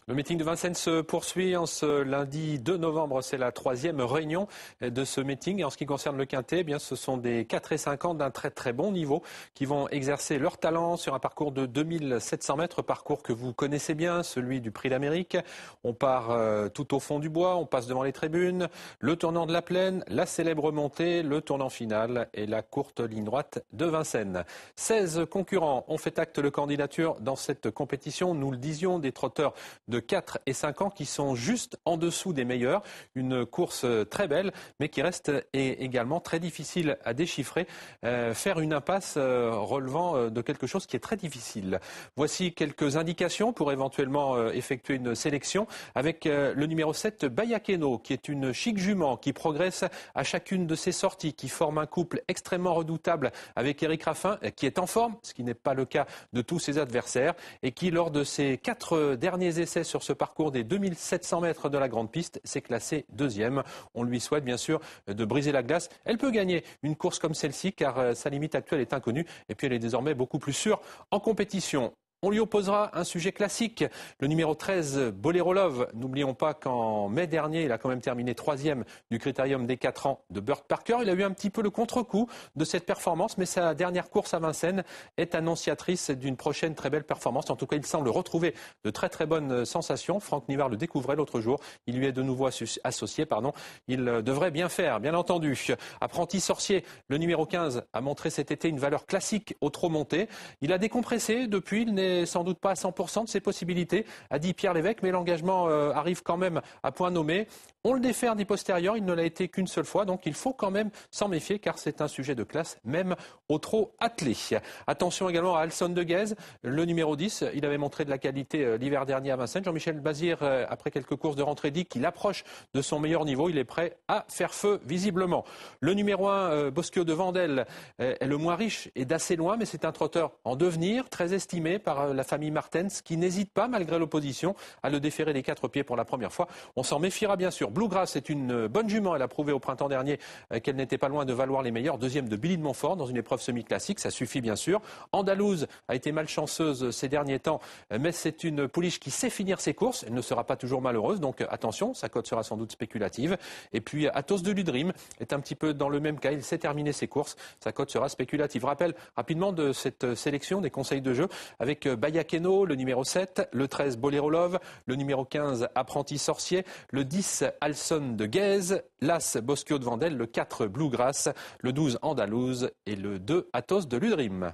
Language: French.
Le meeting de Vincennes se poursuit en ce lundi 2 novembre. C'est la troisième réunion de ce meeting. Et en ce qui concerne le Quintet, eh bien, ce sont des 4 et 5 ans d'un très très bon niveau qui vont exercer leur talent sur un parcours de 2700 mètres, parcours que vous connaissez bien, celui du Prix d'Amérique. On part tout au fond du bois, on passe devant les tribunes, le tournant de la plaine, la célèbre montée, le tournant final et la courte ligne droite de Vincennes. 16 concurrents ont fait acte de candidature dans cette compétition. Nous le disions, des trotteurs de 4 et 5 ans qui sont juste en dessous des meilleurs. Une course très belle, mais qui reste également très difficile à déchiffrer. Faire une impasse relevant de quelque chose qui est très difficile. Voici quelques indications pour éventuellement effectuer une sélection avec le numéro 7, Bayakeno, qui est une chic jument qui progresse à chacune de ses sorties, qui forme un couple extrêmement redoutable avec Éric Raffin, qui est en forme, ce qui n'est pas le cas de tous ses adversaires, et qui, lors de ses 4 derniers essais sur ce parcours des 2700 mètres de la grande piste, s'est classée deuxième. On lui souhaite bien sûr de briser la glace. Elle peut gagner une course comme celle-ci car sa limite actuelle est inconnue et puis elle est désormais beaucoup plus sûre en compétition. On lui opposera un sujet classique, le numéro 13, Bolero Love. N'oublions pas qu'en mai dernier, il a quand même terminé 3e du critérium des 4 ans de Burt Parker. Il a eu un petit peu le contre-coup de cette performance, mais sa dernière course à Vincennes est annonciatrice d'une prochaine très belle performance. En tout cas, il semble retrouver de très très bonnes sensations. Franck Nivard le découvrait l'autre jour. Il lui est de nouveau associé. Il devrait bien faire, bien entendu. Apprenti sorcier, le numéro 15 a montré cet été une valeur classique au trot monté. Il a décompressé depuis, il n'est sans doute pas à 100% de ses possibilités, a dit Pierre Lévesque, mais l'engagement arrive quand même à point nommé. On le défère dit postérieur, il ne l'a été qu'une seule fois, donc il faut quand même s'en méfier car c'est un sujet de classe, même au trot attelé. Attention également à Alson de Guèze, le numéro 10, il avait montré de la qualité l'hiver dernier à Vincennes. Jean-Michel Bazir, après quelques courses de rentrée, dit qu'il approche de son meilleur niveau, il est prêt à faire feu visiblement. Le numéro 1, Bosquio de Vandel, est le moins riche et d'assez loin, mais c'est un trotteur en devenir, très estimé par la famille Martens, qui n'hésite pas, malgré l'opposition, à le déférer des 4 pieds pour la première fois. On s'en méfiera bien sûr. Bluegrass est une bonne jument. Elle a prouvé au printemps dernier qu'elle n'était pas loin de valoir les meilleurs. Deuxième de Billy de Montfort dans une épreuve semi-classique. Ça suffit bien sûr. Andalouse a été malchanceuse ces derniers temps, mais c'est une pouliche qui sait finir ses courses. Elle ne sera pas toujours malheureuse. Donc attention, sa cote sera sans doute spéculative. Et puis Athos de Ludrim est un petit peu dans le même cas. Il sait terminer ses courses. Sa cote sera spéculative. Rappel rapidement de cette sélection des conseils de jeu avec Bayakeno, le numéro 7, le 13 Bolero Love, le numéro 15 Apprenti Sorcier, le 10 Alson de Guèze, l'As Bosquio de Vandel, le 4 Bluegrass, le 12 Andalouse et le 2 Athos de Ludrim.